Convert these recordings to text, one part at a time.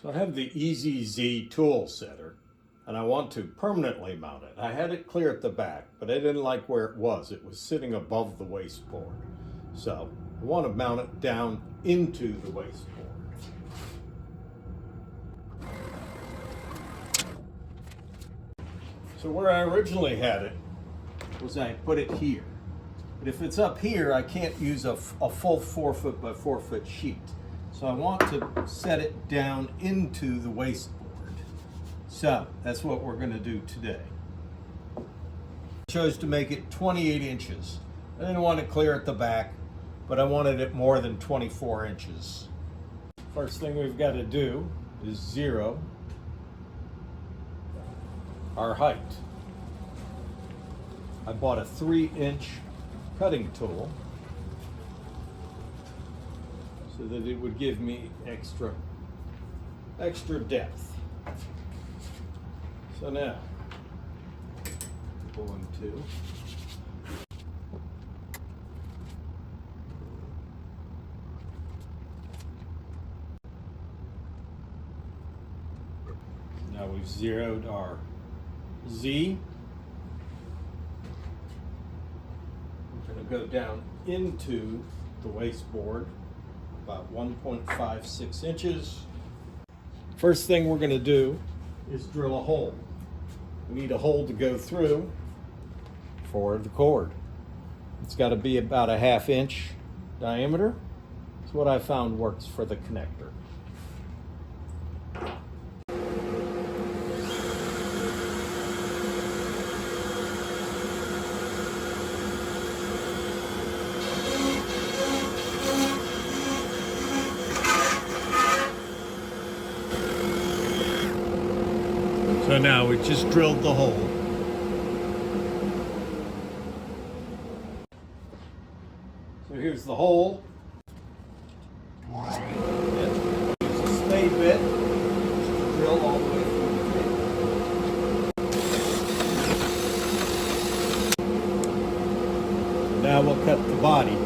So I have the Eazy-Z Tool Setter, and I want to permanently mount it. I had it clear at the back, but I didn't like where it was. It was sitting above the wasteboard. So I want to mount it down into the wasteboard. So where I originally had it was I put it here. But if it's up here, I can't use a full 4 foot by 4 foot sheet. So I want to set it down into the wasteboard. So that's what we're going to do today. I chose to make it 28 inches. I didn't want it clear at the back, but I wanted it more than 24 inches. First thing we've got to do is zero our height. I bought a 3-inch cutting tool so that it would give me extra depth. So now, going to now we've zeroed our Z. I'm going to go down into the wasteboard about 1.56 inches. First thing we're going to do is drill a hole. We need a hole to go through for the cord. It's got to be about a 1/2 inch diameter. It's what I found works for the connector. So now we just drilled the hole. So here's the hole. Use a spade bit to drill all the way through the tape. Now we'll cut the body.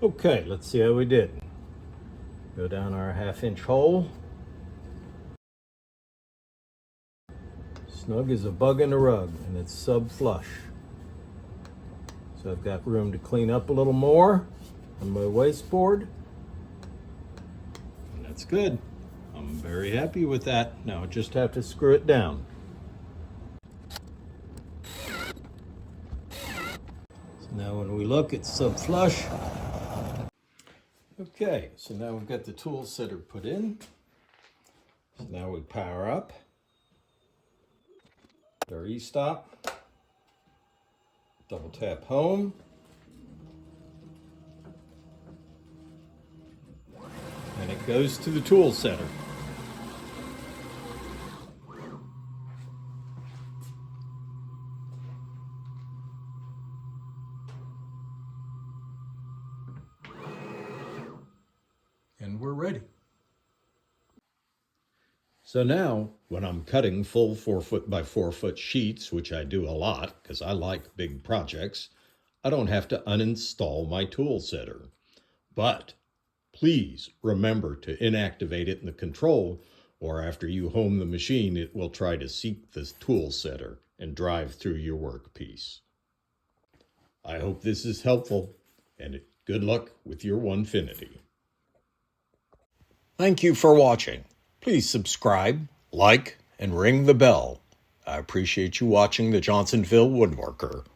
Okay, let's see how we did. Go down our 1/2 inch hole. Snug as a bug in a rug, and it's sub flush. So I've got room to clean up a little more on my wasteboard. And that's good. I'm very happy with that. Now I just have to screw it down. So now when we look, it's sub flush. Okay, so now we've got the tool setter put in. So now we power up our e-stop, double tap home, and it goes to the tool setter. And we're ready. So now, when I'm cutting full 4 foot by 4 foot sheets, which I do a lot because I like big projects, I don't have to uninstall my tool setter. But please remember to inactivate it in the control, or after you home the machine, it will try to seek the tool setter and drive through your workpiece. I hope this is helpful, and good luck with your Onefinity. Thank you for watching. Please subscribe, like, and ring the bell. I appreciate you watching the Johnsonville Woodworker.